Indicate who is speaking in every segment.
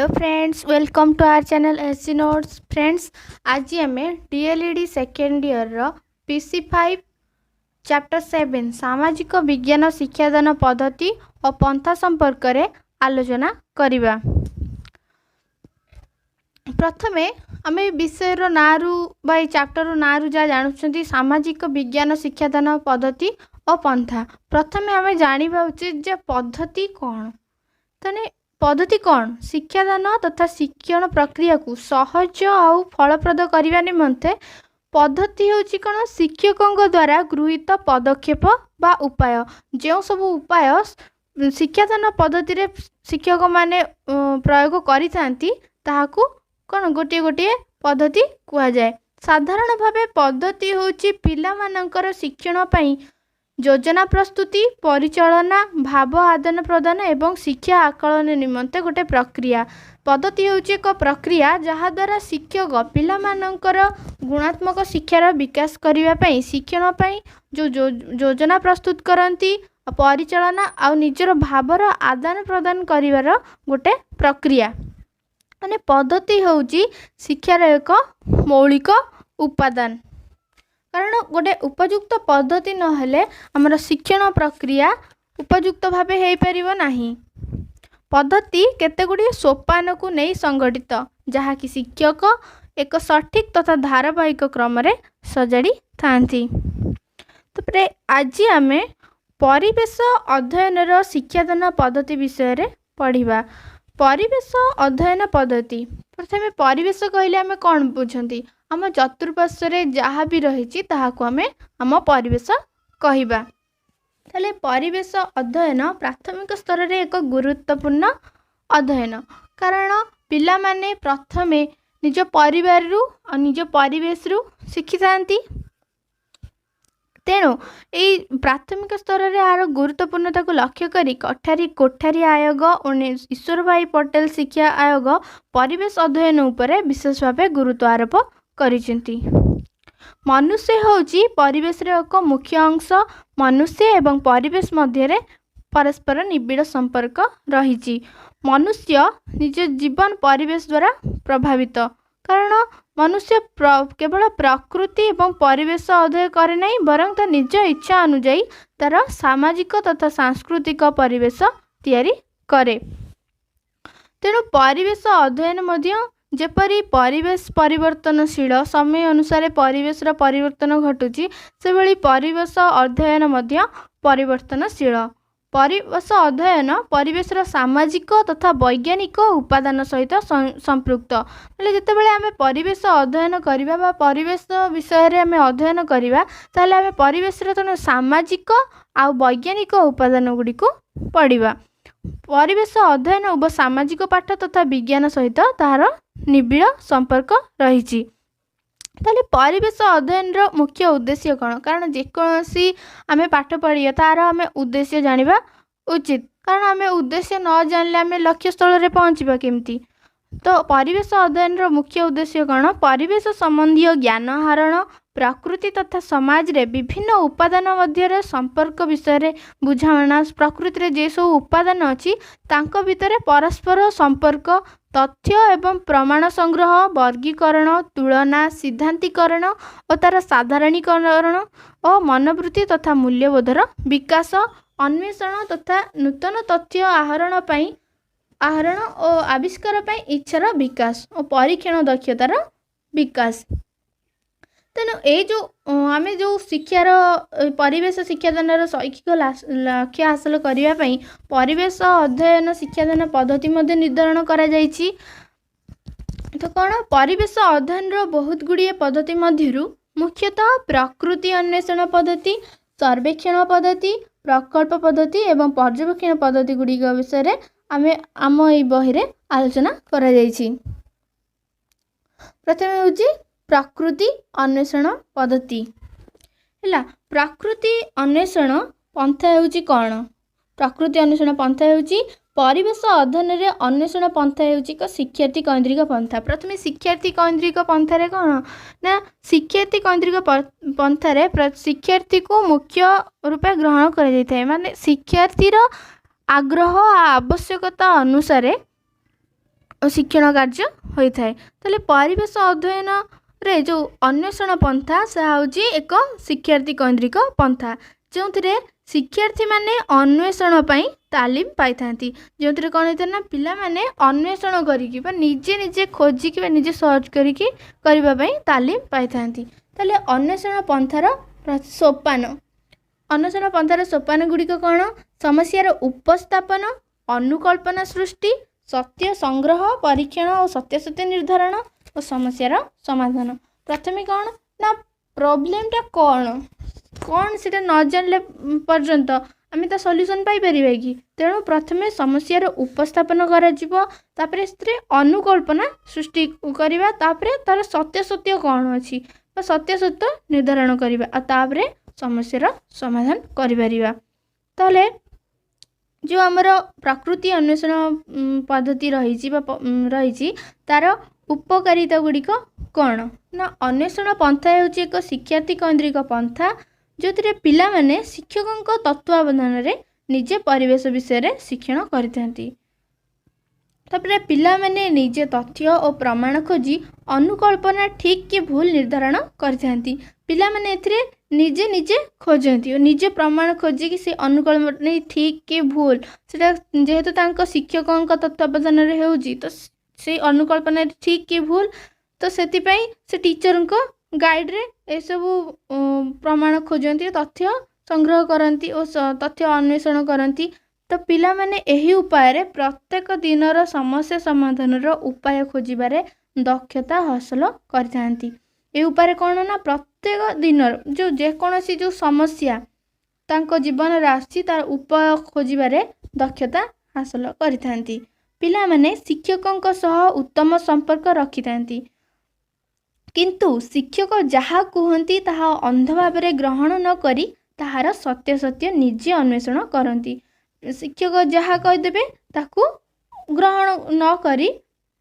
Speaker 1: Hello friends, welcome to our channel SG notes. Friends, आज आम DElEd second year PC5 chapter 7 सामाजिक विज्ञान शिक्षादान पद्धति और पंथा संपर्क में आलोचना करिबा। प्रथमे आम विषय ना चैप्टर ना जहाँ जानते सामाजिक विज्ञान शिक्षादान पद्धति और पंथा। प्रथमे आम जाना उचित जे पद्धति कौन तने पद्धति कौन शिक्षादान तथा शिक्षण प्रक्रिया को सहज और फलप्रद करने निमंते पद्धति होची कौन शिक्षकों द्वारा गृहीत पदक्षेप बा उपाय। जो सब उपाय शिक्षादान पद्धति रे शिक्षक माने प्रयोग करिथांती ताहाकू कौन गोटे गोटे पद्धति कुआ जाए। साधारण भावे पद्धति होची पिला मानकर शिक्षण पई योजना प्रस्तुति परिचालना भाव आदान प्रदान एवं शिक्षा आकलन निमंते गोटे प्रक्रिया। पद्धति होची एक प्रक्रिया जहा द्वारा शिक्षक पिला मानकर गुणात्मक शिक्षार विकास करने पई शिक्षण पई जो योजना प्रस्तुत करती परिचालना आ निजर भावर आदान प्रदान करिवार गोटे प्रक्रिया। माने पद्धति होची शिक्षार एक मौलिक उपादान। कारण गोटे उपयुक्त पद्धति नहेले आमर शिक्षण प्रक्रिया उपयुक्त भावे हो पारिबो नाही। पद्धति केतेगुड़ी सोपान को नहीं संगठित जहाँकि शिक्षक एक सठिक तथा धारावाहिक क्रम रे सजाड़ी थांती। तो आज आमे परिवेश अध्ययन शिक्षादान पद्धति विषय रे पढ़िबा। परिवेश अध्ययन पद्धति प्रथमे परिवेश कहले आमे कौन बुझंती आम चतुर्पार्श्व जहाँ भी रही ताहाको आमे आम परिवेश कहिबा। ताले परिवेश अध्ययन प्राथमिक स्तर रे एक गुरुत्वपूर्ण अध्ययन। कारण पिला माने प्रथमे निज परिवार रु और निज परिवेश रु शिखि थांती। तेणु यही प्राथमिक स्तर रे आर गुरुत्वपूर्णता को लक्ष्य करी कोठारी आयोग और ईश्वर भाई पटेल शिक्षा आयोग परिवेश अध्ययन उपरे विशेष भाव गुरुत्व आरोप करिसेंती। मनुष्य होची परिवेश रे एक मुख्य अंश। मनुष्य एवं परिवेश मध्य रे परस्पर निबिड़ संपर्क रही। मनुष्य निज जीवन परिवेश द्वारा प्रभावित। कारण मनुष्य केवल प्रकृति एवं परिवेश अध्ययन करे नहीं बरं ता निज इच्छा अनुଯାयी तार सामाजिक तथा सांस्कृतिक परिवेश तैयारी करे। तेणु परिवेश अध्ययन मध्य जेपरी परिवेश परिवर्तनशील समय अनुसार परिवेश परिवर्तन घटुची से भली परिवेश अध्ययन मध्य परिवर्तनशील। परिवेश अध्ययन परिवेश सामाजिक तथा वैज्ञानिक उपादान सहित संपृक्त। जितेबाला आम परिवेश अध्ययन करवा बा परिवेश विषय रे आम अध्ययन करवा ताले आम परिवेश सामाजिक आ वैज्ञानिक उपादान गुड़ी को पढ़ा। परिवेश अध्ययन उभ सामाजिक पाठ तथा विज्ञान सहित तार निबिड़ संपर्क रही। ताले परिवेश अध्ययन रो मुख्य उद्देश्य कौन? कारण जेकोसी आमे पाठ पढ़िया तार आमे उद्देश्य जानिबा उचित। कारण आमे उद्देश्य न जानले आमे लक्ष्य स्थल रे पहुँचबा केमती। तो परिवेश अध्ययन रो मुख्य उद्देश्य कौन? परिवेश संबंधी ज्ञान आहरण प्रकृति तथा समाज रे विभिन्न उपादान मध्य संपर्क विषय रे बुझाणा। प्रकृति रे जे सब उपादान अछि तांको भितरे परस्पर संपर्क तथ्य एवं प्रमाण संग्रह वर्गीकरण तुलना सिद्धांतीकरण और तार साधारणीकरण और मनोवृत्ति तथा मूल्यबोधर विकास अन्वेषण तथा नूतन तथ्य आहरण और आविष्कार पई इच्छार विकास और परीक्षण दक्षतार विकास। तेणु ये जो आम जो शिक्षार परिवेश शिक्षादान शैक्षिक लक्ष्य हासिल करने परिवेश अध्ययन शिक्षादान पद्धति निर्धारण करा जायछि। तो कौन परिवेश अध्ययन बहुत गुड़िए पद्धति मध्यरु मुख्यतः प्रकृति अन्वेषण पद्धति सर्वेक्षण पद्धति प्रकल्प पद्धति एवं पर्यवेक्षण पद्धति गुड़िक विषय आम ये बही आलोचना करा जायछि। प्रथम होची प्रकृति अन्वेषण पद्धति है। प्रकृति अन्वेषण पंथा होची कौन? प्रकृति अन्वेषण पंथा होची परिवेश अध्ययन रे अन्वेषण पंथा होची एक शिक्षार्थी केन्द्रिक पंथा। प्रथमे शिक्षार्थी केन्द्रिक पंथा कौन ना शिक्षार्थी केन्द्रिक पंथा शिक्षार्थी को मुख्य रूपे ग्रहण करा जायଥାଏ। माने शिक्षार्थीर आग्रह आवश्यकता अनुसार शिक्षण कार्य होता है। ताले परिवेश अध्ययन रे जो अन्वेषण पंथा से हूँ एक शिक्षार्थी केन्द्रिक पंथा जो शिक्षार्थी माने अन्वेषण पाई तालीम पाई था जो कौन होता है ना पिला माने अन्वेषण करिकी निजे निजे खोजिकी निजे सर्च करिकी करने तालीम पाई था। ताले अन्वेषण पंथार सोपान अन्वेषण पंथार सोपान गुड़िक कौन समस्यार उपस्थापन अनुकल्पना सृष्टि सत्य संग्रह परीक्षण और सत्यासत्य निर्धारण और समस्यार समाधान। प्रथमे कौन ना प्रोब्लेमटा कौन कौन से न जानले पर्यंत आम ता सल्यूशन पाई परिबा कि तेणु प्रथमे समस्यार उपस्थापन कर अनुकल्पना सृष्टि करवा तार सत्य सत्य कौन अच्छी सत्य सत्य निर्धारण करवा समस्यार समाधान करिपरिबा। ताले जो आमर प्रकृति अन्वेषण पद्धति रही तार उपकारिता गुड़िक कौन ना अन्वेषण पंथा होची एक शिक्षार्थी केन्द्रिक पंथा जो पिला माने शिक्षकों तत्वावधान रे निजे परिवेश विषय शिक्षण करते पिला माने निजे तथ्य और प्रमाण खोजी अनुकल्पना ठीक कि भूल निर्धारण करते पिला माने एथिरे निजे निजे खोजती और निजे प्रमाण खोजिकी से अनुकल्पना ठीक कि भूल से जेहेतु तांको शिक्षकों तत्वावधान रे होउजी तो से अनुकल्पना ठीक कि भूल तो सेतिपई से टीचर को गाइड रे ए सब प्रमाण खोजती तथ्य संग्रह करती और तथ्य अन्वेषण करती। तो पिला माने एही उपाय प्रत्येक दिनर समस्या समाधान उपाय खोजिबारे दक्षता हासिल करथांती। ए उपाय कौन ना प्रत्येक दिन जो जेकोसी जो समस्या तांको जीवन आसी तार उपाय खोजिबारे दक्षता हासिल करथांती। पिला माने शिक्षकों सह उत्तम संपर्क रखिथांती किंतु शिक्षक जहाँ कहती ताहा अंध भाव ग्रहण न करी ताहार सत्य सत्य निजे अन्वेषण करती। शिक्षक जहाँ कहीदेवे ताकू ग्रहण न करी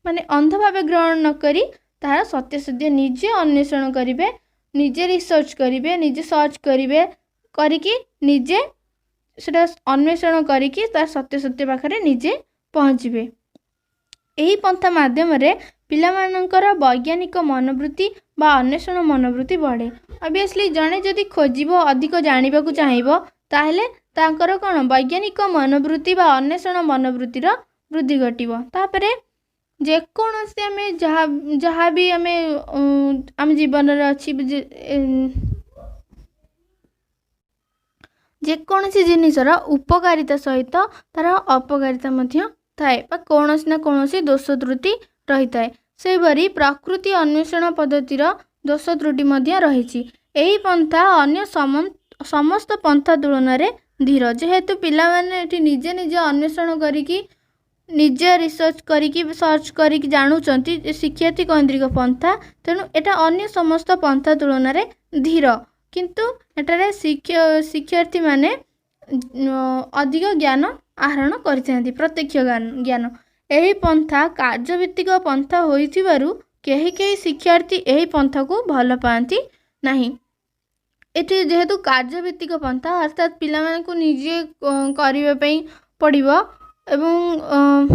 Speaker 1: माने अंध भाव ग्रहण न करी ताहार सत्य सत्य निजे अन्वेषण करिवे निजे रिसर्च करिवे निजे सर्च करिवे करिकी निजे सेटा अन्वेषण करिकी तार सत्य सत्य पाखरे निजे पहुँचबे। यही पंथा माध्यम रे पिलामानंकर वैज्ञानिक मनोवृत्ति बा अन्वेषण मनोवृत्ति बढ़े। ऑब्वियसली जड़े जदि खोजिबो अधिक जानिबा को चाहिबो ताहले तांकर कोन वैज्ञानिक मनोवृत्ति बा अन्वेषण मनोवृत्तिर वृद्धि घटिबो। तापरे जेकोसी आमे जहाँ भी आमे आम जीवन रे अछि जेकोसी जिनिसर उपकारिता सहित तार अपकारिता मध्य थाए कौनसी ना कौनसी दोष त्रुटि रही थाए। से भरी प्रकृति अन्वेषण पद्धतिर दोष त्रुटि मध्य रही। यही पंथा अन्य समस्त पंथा तुलन में धीर जेहेतु पिला माने निजे निजे अन्वेषण करिकी निजे रिसर्च करिकी सर्च करिकी जानूचंती शिक्षार्थी केन्द्रिक पंथा तेणु एटा अन्य समस्त पंथा तुलन में धीर किंतु एटारे शिक्षार्थी माने अधिक ज्ञान आहरण करते प्रत्यक्ष ज्ञान। यही पंथा कार्यभित्तिक पंथा होइथिबारु केही केही शिक्षार्थी यही पंथा को भल पाती नहीं। एटी जेहेतु कार्यभित्तिक पंथा अर्थात पिला माने को निजे करबा पई पड़िबो एवं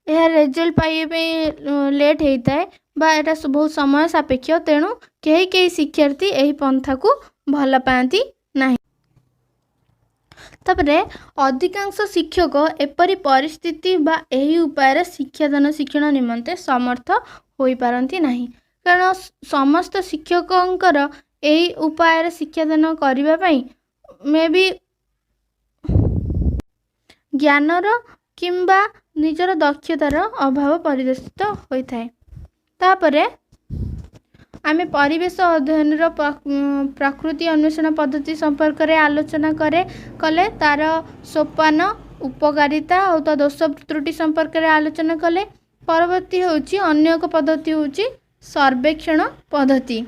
Speaker 1: यह रिजल्ट पाइबा लेट होता है बा एटा बहुत समय सापेक्ष तेणु कई कई शिक्षार्थी यही पंथा को भल पाती नहीं। तापरे अधिकांश शिक्षक एपरी परिस्थिति बा यही उपाय शिक्षादान शिक्षण निमंते समर्थ हो पारती नहीं कारण समस्त शिक्षकंकर यही उपाय शिक्षादान करने मे बी ज्ञानर किंबा निजर दक्षतार अभाव परिदर्शित होता है। तापरे आमे परिवेश अध्ययन प्रकृति अन्वेषण पद्धति संपर्क में आलोचना कले तार सोपान उपकारिता और दोष त्रुटि संपर्क में आलोचना कले परवर्ती होची अन्य एक पद्धति होची सर्वेक्षण पद्धति।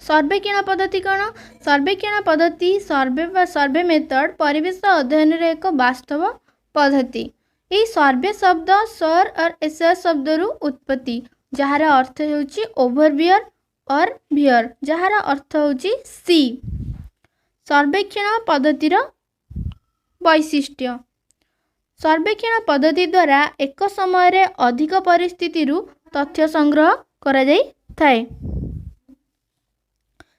Speaker 1: सर्वेक्षण पद्धति कौन सर्वेक्षण पद्धति सर्वे मेथड परिवेश अध्ययन एक वास्तव पद्धति। यही सर्वे शब्द सर और एसर शब्द उत्पत्ति जार अर्थ होची ओवरवियर और वियर जार अर्थ होची सी। सर्वेक्षण पद्धतिर वैशिष्ट्य सर्वेक्षण पद्धति द्वारा एक समय अधिक परिस्थिति तथ्य संग्रह करा जाई थाए।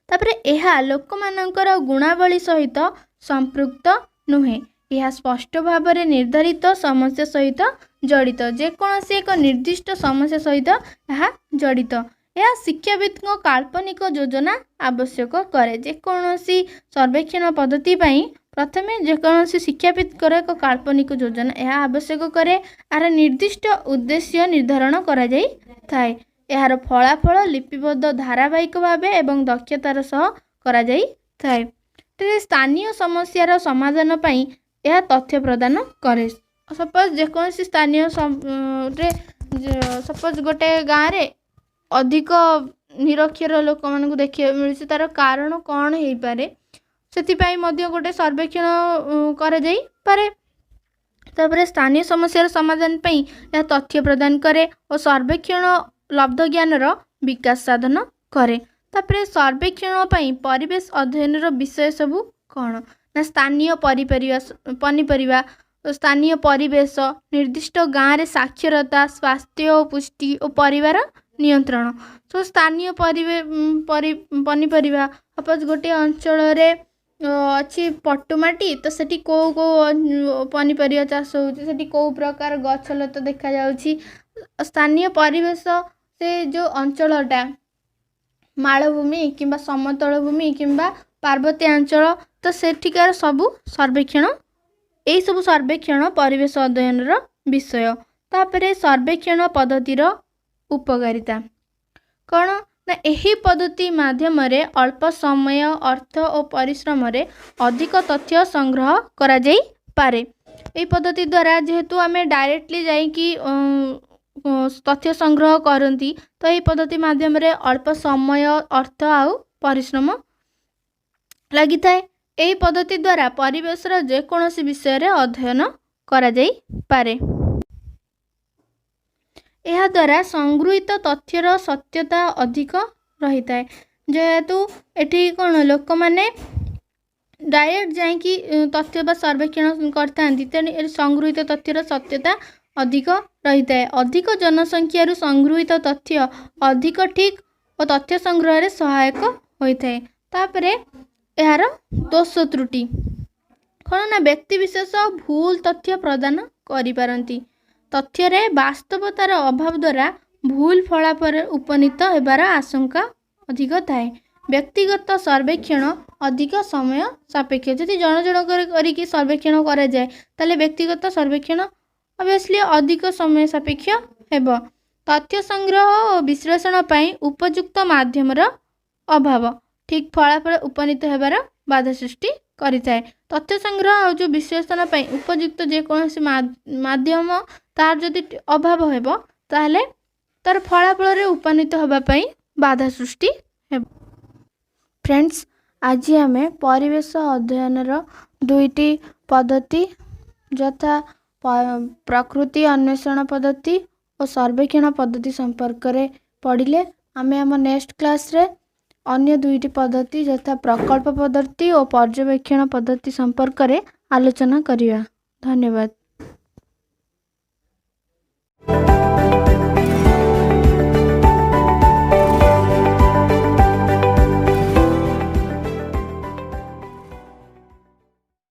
Speaker 1: तापरे यह लोक मानकर गुणावली सहित संपृक्त नुहे, यह स्पष्ट भाव में निर्धारित समस्या सहित जड़ित, जेकोसी एक निर्दिष्ट समस्या सहित यह जड़ित। यह शिक्षाविद काल्पनिक योजना आवश्यक करे। जेकोसी सर्वेक्षण पद्धति प्रथमे जेकोसी शिक्षाविद एक काल्पनिक योजना यह आवश्यक करे। यार निर्दिष्ट उद्देश्य निर्धारण करा जाई थाए। यार फलाफल लिपिबद्ध धारावाहिक भाव एवं दक्षतार सह करा जाई थाए। तो स्थानीय समस्यार समाधान पाई यह तथ्य प्रदान करे। सपोज जेकोसी स्थानीय सपोज गोटे गाँव रे अधिक निरक्षर लोक मानक देखिए मिलছে तार कारण कौन हो पारे, से गोटे सर्वेक्षण करा जाई पारे। तापरे स्थानीय समस्यार समाधान पाई यह तथ्य प्रदान करे और सर्वेक्षण लब्ध ज्ञानर विकास साधन करे। तापरे सर्वेक्षण पाई परिवेश अध्ययन विषय सबू कौन ना स्थानीय पनीपरिया, स्थानीय परिवेश, निर्दिष्ट गाँव रे साक्षरता, स्वास्थ्य और पुष्टि और परिवार नियंत्रण। सो स्थानीय पनीपरिया सपोज गोटे अंचल अच्छी पटुमाटी तो सेठी को पनीपरिया चाष होती, कौ प्रकार गछ लता देखा जाउछि। स्थानीय परिवेश से जो अंचलटा मालभूमि किंबा समतल भूमि किंबा पार्वतीय अंचल तो सेठिकार सबू सर्वेक्षण, यही सब सर्वेक्षण परिवेश अध्ययन विषय। तापरे सर्वेक्षण पद्धतिर उपकारिता कौन ना यही पद्धति माध्यम अल्प समय, अर्थ और परिश्रम अधिक तथ्य संग्रह करा जाई पारे। यही पद्धति द्वारा जेहेतु आम डायरेक्टली जाइकी तथ्य संग्रह करती तो यही पद्धति माध्यम अल्प समय, अर्थ आउ परिश्रम लगी थाए। यही पद्धति द्वारा परिवेशर जेकोसी विषय अध्ययन करा जाई पारे। यह द्वारा संगृहीत तथ्यर सत्यता अधिक रही है। जेहेतु एटी कौन लोक मैंने डायरेक्ट जाइकी तथ्य बा सर्वेक्षण करते संगृहीत तथ्यर सत्यता अधिक रही है। अधिक जनसंख्यार संगृहीत तथ्य अधिक ठीक और तथ्य संग्रह रे सहायक होता है। तापरे यार दोष त्रुटि कौन ना व्यक्ति विशेष भूल तथ्य प्रदान करिपारंती। तथ्य रे वास्तवतार अभाव द्वारा भूल फलाफल उपनीत होबार आशंका अधिक थाए। व्यक्तिगत सर्वेक्षण अधिक समय सापेक्ष। यदि जन जन करके सर्वेक्षण करा जाए ताले व्यक्तिगत सर्वेक्षण ऑब्वियसली अधिक समय सापेक्ष हेब। तथ्य संग्रह और विश्लेषण पाई उपयुक्त माध्यमर अभाव ठीक फलाफल उपनीत होबार बाधा सृष्टि करिथाए। तथ्य संग्रह और जो विश्लेषण पाई उपयुक्त जेकोसी माध्यम तार जदि अभाव हेब ताहले तार फलाफल उपनीत होबा पाई बाधा सृष्टि हेब। फ्रेंड्स, आज आम परिवेश अध्ययनर दुईटी पद्धति यथा प्रकृति अन्वेषण पद्धति और सर्वेक्षण पद्धति संपर्क में पढ़िले। आमे आम नेक्स्ट क्लास रे अन्य दुईटी पद्धति यथा प्रकल्प पद्धति और पर्यवेक्षण पद्धति संपर्क में आलोचना करिया। धन्यवाद।